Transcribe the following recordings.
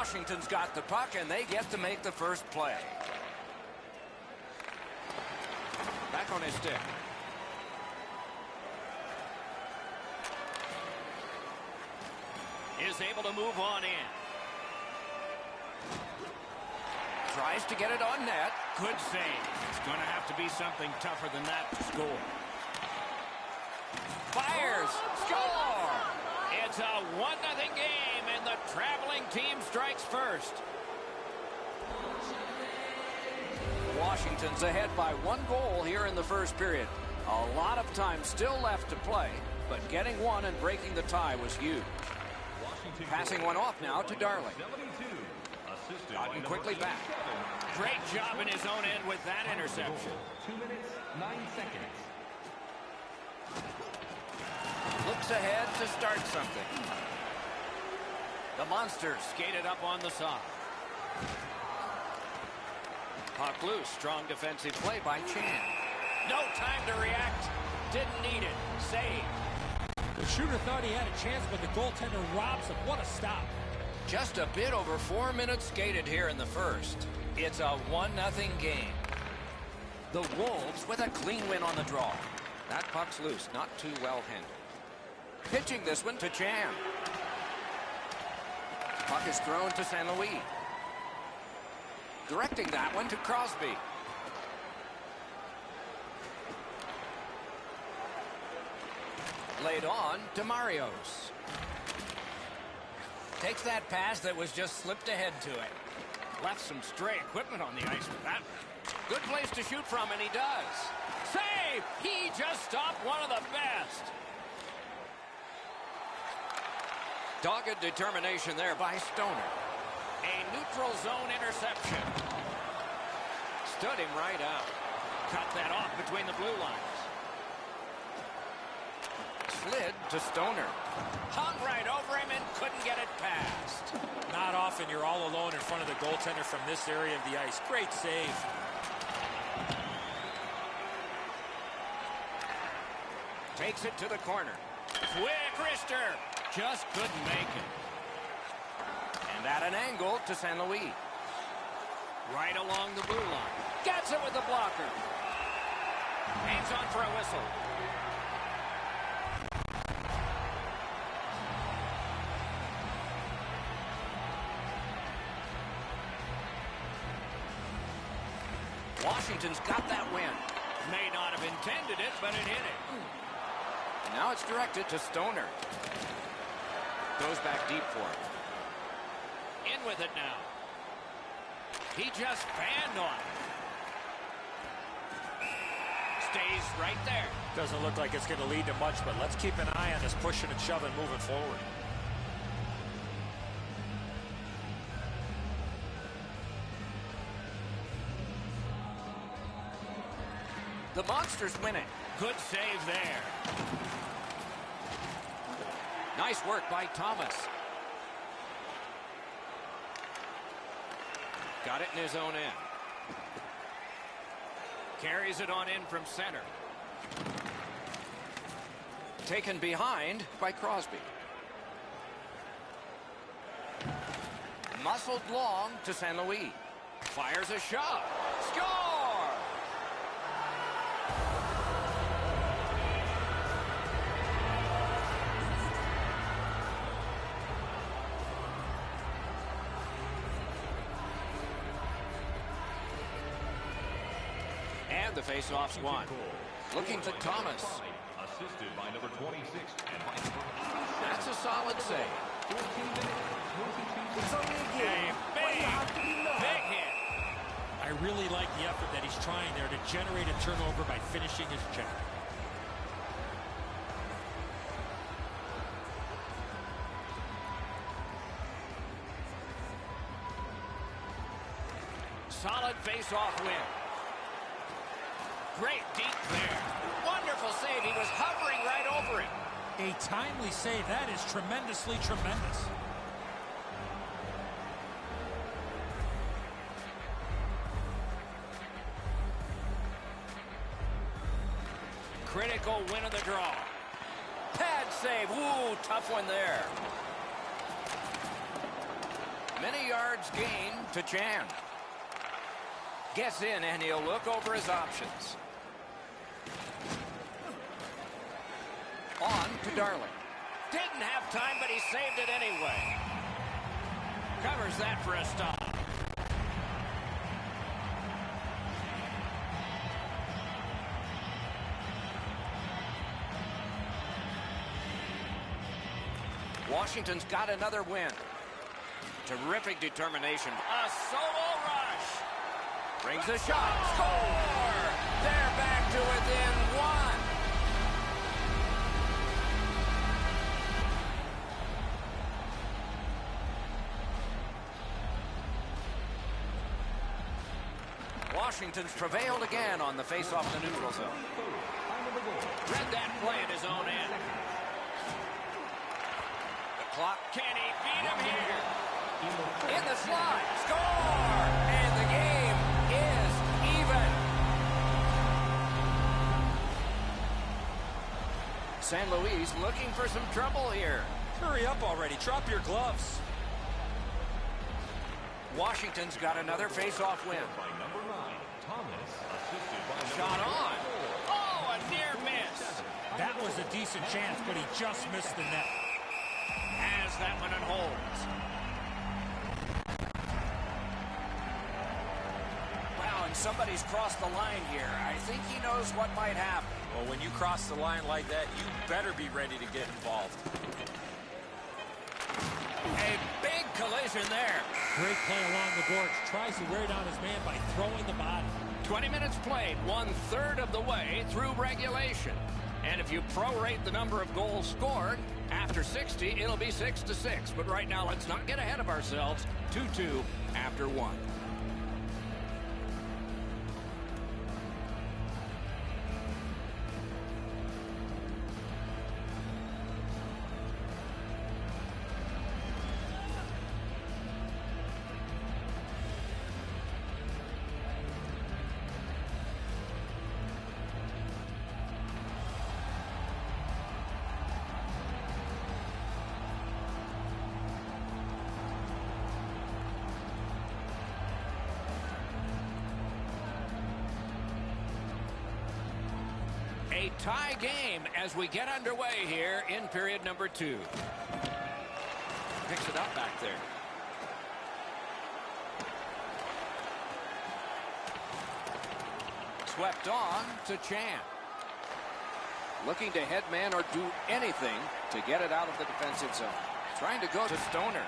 Washington's got the puck, and they get to make the first play. Back on his stick. Is able to move on in. Tries to get it on net. Good save. It's going to have to be something tougher than that to score. Fires. Score! It's a 1-0 game, and the traveling team strikes first. Washington's ahead by 1 goal here in the first period. A lot of time still left to play, but getting one and breaking the tie was huge. Passing one off now to Darling. Gotten quickly back. Great job in his own end with that interception. 2 minutes, 9 seconds. Looks ahead to start something. The Monsters skated up on the side. Puck loose. Strong defensive play by Chan. No time to react. Didn't need it. Save. The shooter thought he had a chance, but the goaltender robs him. What a stop. Just a bit over 4 minutes skated here in the first. It's a 1-0 game. The Wolves with a clean win on the draw. That puck's loose. Not too well handled. Pitching this one to Chan. Puck is thrown to St. Louis. Directing that one to Crosby. Laid on to Marios. Takes that pass that was just slipped ahead to it. Left some stray equipment on the ice with that one. Good place to shoot from, and he does. Save! He just stopped one of the best. Dogged determination there by Stoner. A neutral zone interception. Stood him right out. Cut that off between the blue lines. Slid to Stoner. Hung right over him and couldn't get it past. Not often you're all alone in front of the goaltender from this area of the ice. Great save. Takes it to the corner. Quick wrister. Just couldn't make it. And at an angle to St. Louis. Right along the blue line. Gets it with the blocker. Hangs on for a whistle. Washington's got that win. May not have intended it, but it hit it. And now it's directed to Stoner. Goes back deep for it. In with it now. He just fanned on it. Stays right there. Doesn't look like it's going to lead to much, but let's keep an eye on this pushing and shoving moving forward. The Monsters win it. Good save there. Nice work by Thomas. Got it in his own end. Carries it on in from center. Taken behind by Crosby. Muscled long to St. Louis. Fires a shot. Score! And the face-off's won. Looking to Thomas. Assisted by number 26 and by That's a solid save. 14 minutes. A big hit. I really like the effort that he's trying there to generate a turnover by finishing his check. Solid face-off win. Great deep there. Wonderful save. He was hovering right over it. A timely save. That is tremendously tremendous. Critical win of the draw. Pad save. Woo, tough one there. Many yards gained to Chan. Gets in, and he'll look over his options. On to Darling. Didn't have time, but he saved it anyway. Covers that for a stop. Washington's got another win. Terrific determination. A solo rush. Brings a shot. Score! They're back to within one. Washington's prevailed again on the face-off in the neutral zone. Read that play at his own end. The clock. Can he beat him here? In the slot. Score! And the game is even. San Luis looking for some trouble here. Hurry up already. Drop your gloves. Washington's got another face-off win. Shot on. Oh, a near miss. That was a decent chance, but he just missed the net. Has that one and holds. Wow, and somebody's crossed the line here. I think he knows what might happen. Well, when you cross the line like that, you better be ready to get involved. A big collision there. Great play along the boards. Tries to wear down his man by throwing the body. 20 minutes played, 1/3 of the way through regulation. And if you prorate the number of goals scored, after 60, it'll be 6-6. But right now, let's not get ahead of ourselves. 2-2 after 1. A tie game as we get underway here in period number 2. Picks it up back there. Swept on to Chan. Looking to head man or do anything to get it out of the defensive zone. Trying to go to Stoner.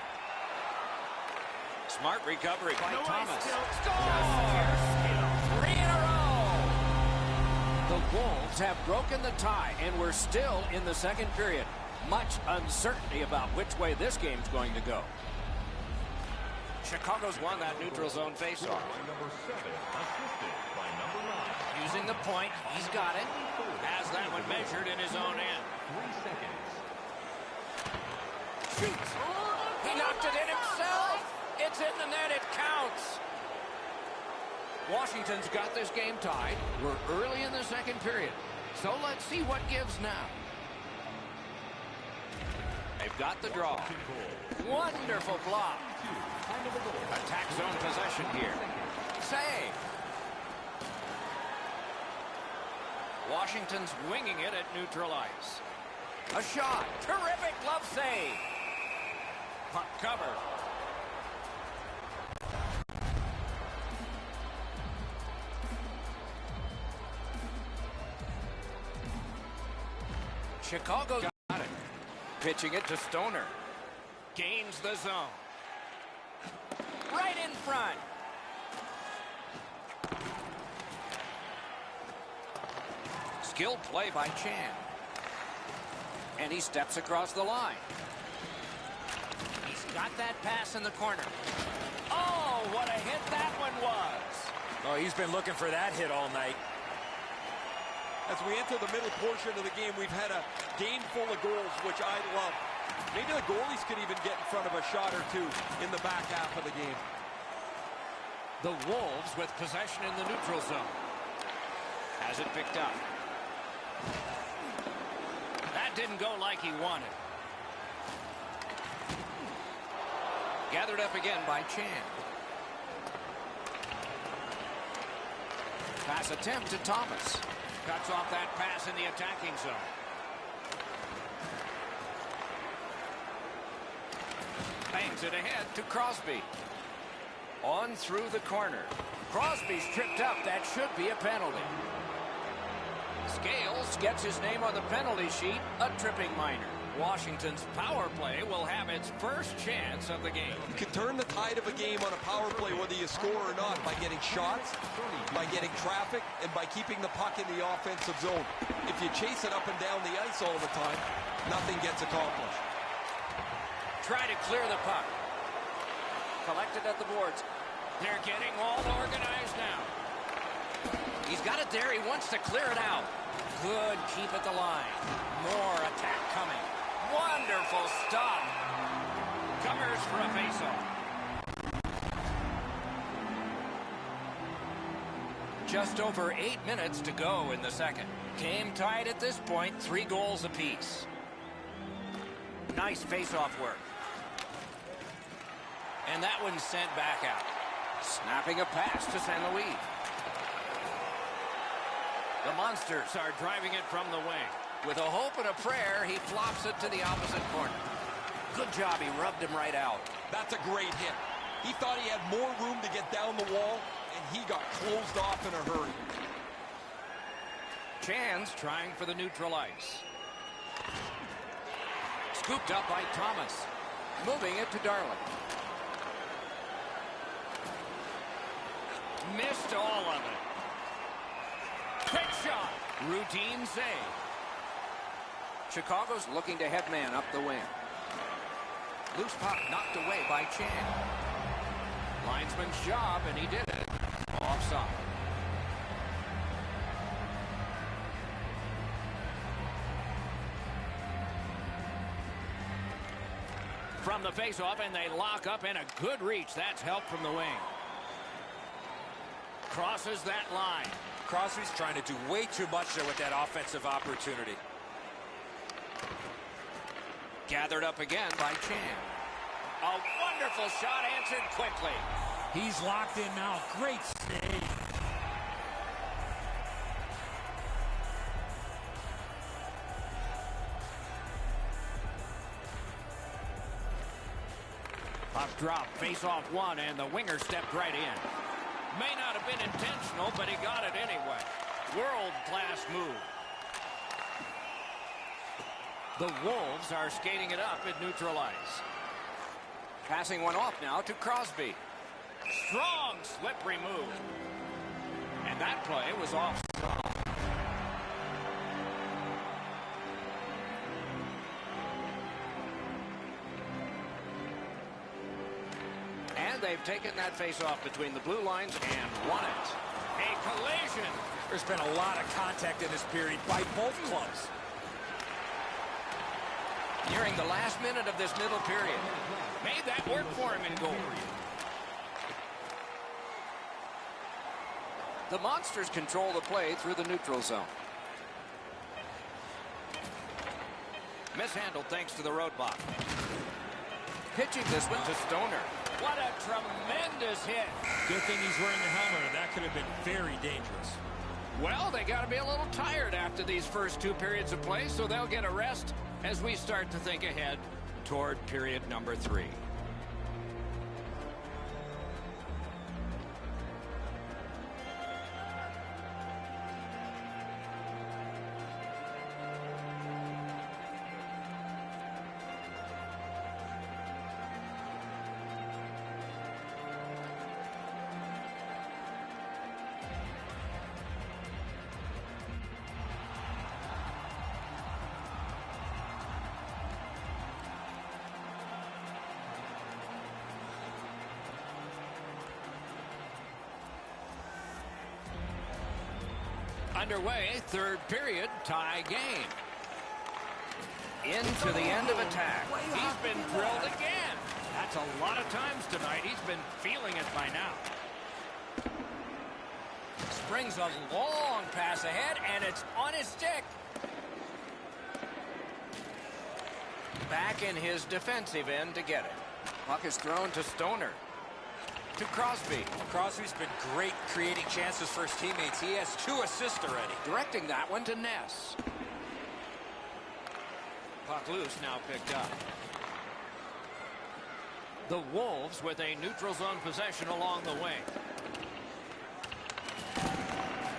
Smart recovery by Thomas. Score! 3 in a row. The Wolves have broken the tie, and we're still in the second period. Much uncertainty about which way this game's going to go. Chicago's won that neutral zone faceoff. Using the point, he's got it. Has that one measured in his own end. 3 seconds. Shoots. He knocked it in himself. It's in the net. It counts. Washington's got this game tied. We're early in the second period. So let's see what gives now. They've got the draw. Wonderful block. Attack zone possession here. Save. Washington's winging it at neutral ice. A shot. Terrific glove save. Puck covered. Chicago got it. Pitching it to Stoner. Gains the zone. Right in front. Skilled play by Chan. And he steps across the line. He's got that pass in the corner. Oh, what a hit that one was. Oh, he's been looking for that hit all night. As we enter the middle portion of the game, we've had a game full of goals, which I love. Maybe the goalies could even get in front of a shot or two in the back half of the game. The Wolves with possession in the neutral zone. Has it picked up. That didn't go like he wanted. Gathered up again by Chan. Pass attempt to Thomas. Cuts off that pass in the attacking zone. Bangs it ahead to Crosby. On through the corner. Crosby's tripped up. That should be a penalty. Scales gets his name on the penalty sheet. A tripping minor. Washington's power play will have its first chance of the game. You can turn the tide of a game on a power play whether you score or not by getting shots, by getting traffic, and by keeping the puck in the offensive zone. If you chase it up and down the ice all the time, nothing gets accomplished. Try to clear the puck. Collected at the boards. They're getting all organized now. He's got it there. He wants to clear it out. Good keep at the line. More attack coming. Wonderful stop. Covers for a faceoff. Just over 8 minutes to go in the second. Game tied at this point, 3 goals apiece. Nice faceoff work. And that one's sent back out. Snapping a pass to St. Louis. The Monsters are driving it from the wing. With a hope and a prayer, he flops it to the opposite corner. Good job, he rubbed him right out. That's a great hit. He thought he had more room to get down the wall, and he got closed off in a hurry. Chan's trying for the neutral ice. Scooped up by Thomas. Moving it to Darling. Missed all of it. Quick shot. Routine save. Chicago's looking to head man up the wing. Loose puck knocked away by Chan. Linesman's job, and he did it. Offside. From the faceoff, and they lock up, and a good reach. That's help from the wing. Crosses that line. Crosby's trying to do way too much there with that offensive opportunity. Gathered up again by Chan. A wonderful shot answered quickly. He's locked in now. Great save. Puck drop, face-off one, and the winger stepped right in. May not have been intentional, but he got it anyway. World-class move. The Wolves are skating it up at neutral ice. Passing one off now to Crosby. Strong, slippery move. And that play was offside. And they've taken that face-off between the blue lines and won it. A collision. There's been a lot of contact in this period by both clubs. Nearing the last minute of this middle period. Made that work for him in goal. The Monsters control the play through the neutral zone. Mishandled thanks to the roadblock. Pitching this one to Stoner. What a tremendous hit. Good thing he's wearing the helmet, or that could have been very dangerous. Well, they got to be a little tired after these first 2 periods of play, so they'll get a rest as we start to think ahead toward period number 3. Underway, 3rd period, tie game. Into the end of attack. He's been drilled again. That's a lot of times tonight. He's been feeling it by now. Springs a long pass ahead, and it's on his stick. Back in his defensive end to get it. Puck is thrown to Stoner. To Crosby. Crosby's been great creating chances for his teammates. He has 2 assists already. Directing that one to Ness. Puck loose, now picked up. The Wolves with a neutral zone possession along the wing.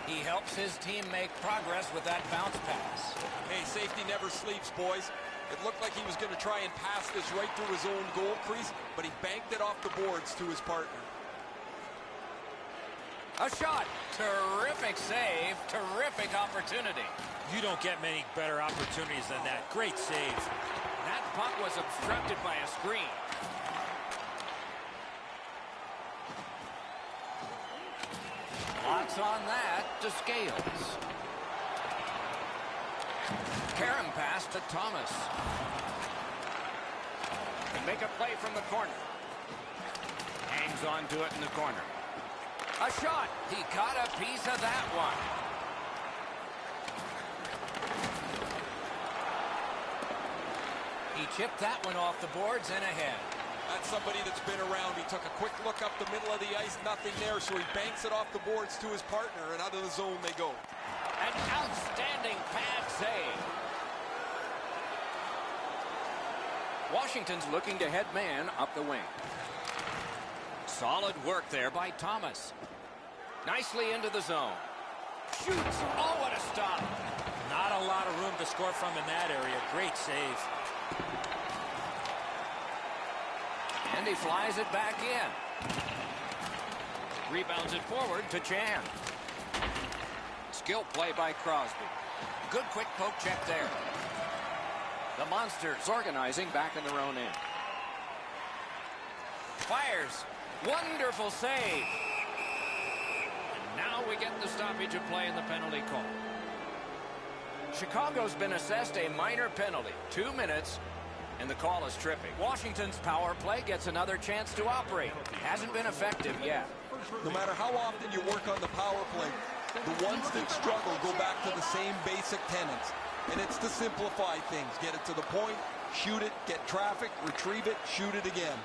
He helps his team make progress with that bounce pass. Hey, safety never sleeps, boys. It looked like he was going to try and pass this right through his own goal crease, but he banked it off the boards to his partner. A shot. Terrific save. Terrific opportunity. You don't get many better opportunities than that. Great save. That puck was obstructed by a screen. Lots on that to Scales. Karam pass to Thomas. Can make a play from the corner. Hangs on to it in the corner. A shot. He caught a piece of that one. He chipped that one off the boards and ahead. That's somebody that's been around. He took a quick look up the middle of the ice, nothing there, so he banks it off the boards to his partner, and out of the zone they go. An outstanding pad save. Washington's looking to head man up the wing. Solid work there by Thomas. Nicely into the zone. Shoots. Oh, what a stop. Not a lot of room to score from in that area. Great save. And he flies it back in. Rebounds it forward to Chan. Skill play by Crosby. Good quick poke check there. The Monsters organizing back in their own end. Fires. Wonderful save. And now we get the stoppage of play in the penalty call. Chicago's been assessed a minor penalty. 2 minutes. And the call is tripping. Washington's power play gets another chance to operate. Hasn't been effective yet. No matter how often you work on the power play, the ones that struggle go back to the same basic tenets. And it's to simplify things. Get it to the point, shoot it, get traffic, retrieve it, shoot it again.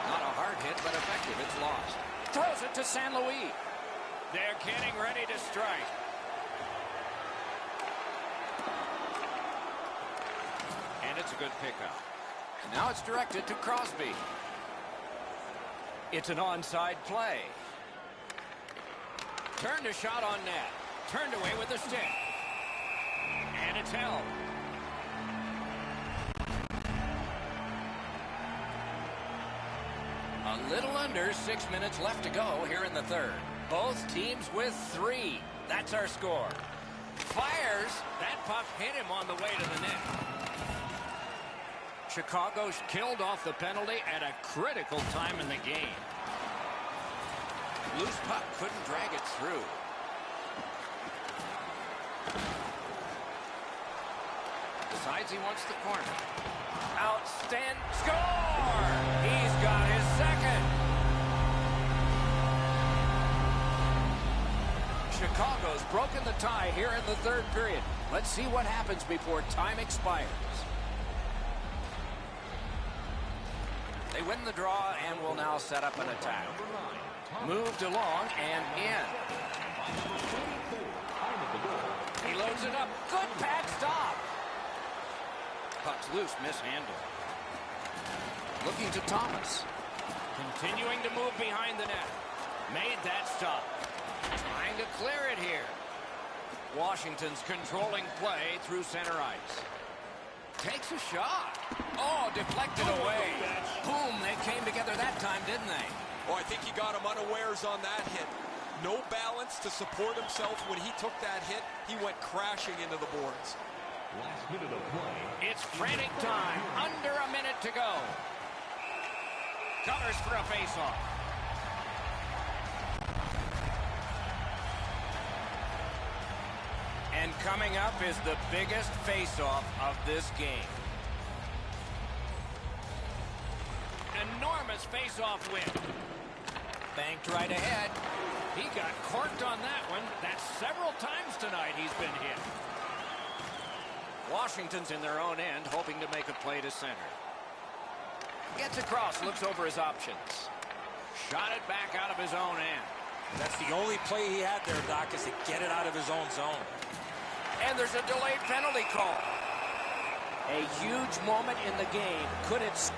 Not a hard hit, but effective. It's lost. Throws it to San Luis. They're getting ready to strike. And it's a good pickup. And now it's directed to Crosby. It's an onside play. Turned a shot on net. Turned away with the stick. And it's held. A little under 6 minutes left to go here in the third. Both teams with 3. That's our score. Fires. That puck hit him on the way to the net. Chicago's killed off the penalty at a critical time in the game. Loose puck, couldn't drag it through. Decides he wants the corner. Outstanding. Score! He's got his second. Chicago's broken the tie here in the third period. Let's see what happens before time expires. They win the draw and will now set up an attack. Moved along and in. He loads it up. Good pad stop. Puck's loose, mishandled. Looking to Thomas. Continuing to move behind the net. Made that stop. Trying to clear it here. Washington's controlling play through center ice. Takes a shot. Oh, deflected away. Boom, they came together that time, didn't they? Oh, I think he got him unawares on that hit. No balance to support himself when he took that hit. He went crashing into the boards. Last minute of play. It's frantic time. Under a minute to go. Covers for a faceoff. And coming up is the biggest faceoff of this game. Enormous faceoff win. Banked right ahead. He got corked on that one. That's several times tonight he's been hit. Washington's in their own end, hoping to make a play to center. Gets across, looks over his options. Shot it back out of his own end. That's the only play he had there, Doc, is to get it out of his own zone. And there's a delayed penalty call. A huge moment in the game. Could it...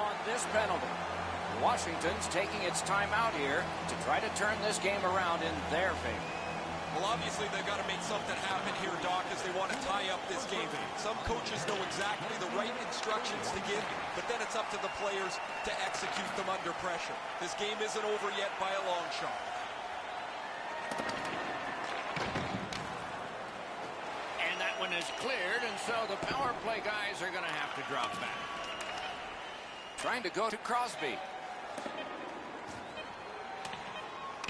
on this penalty. Washington's taking its time out here to try to turn this game around in their favor. Well, obviously, they've got to make something happen here, Doc, as they want to tie up this game. Some coaches know exactly the right instructions to give, but then it's up to the players to execute them under pressure. This game isn't over yet by a long shot. And that one is cleared, and so the power play guys are going to have to drop back. Trying to go to Crosby.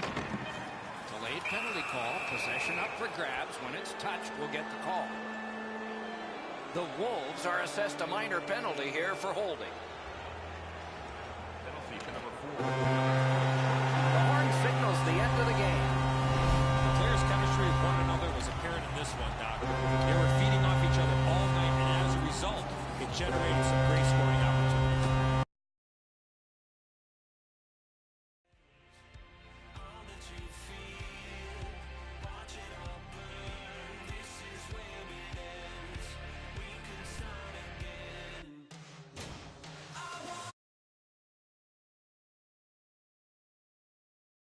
Delayed penalty call. Possession up for grabs. When it's touched, we'll get the call. The Wolves are assessed a minor penalty here for holding. Penalty to number 4.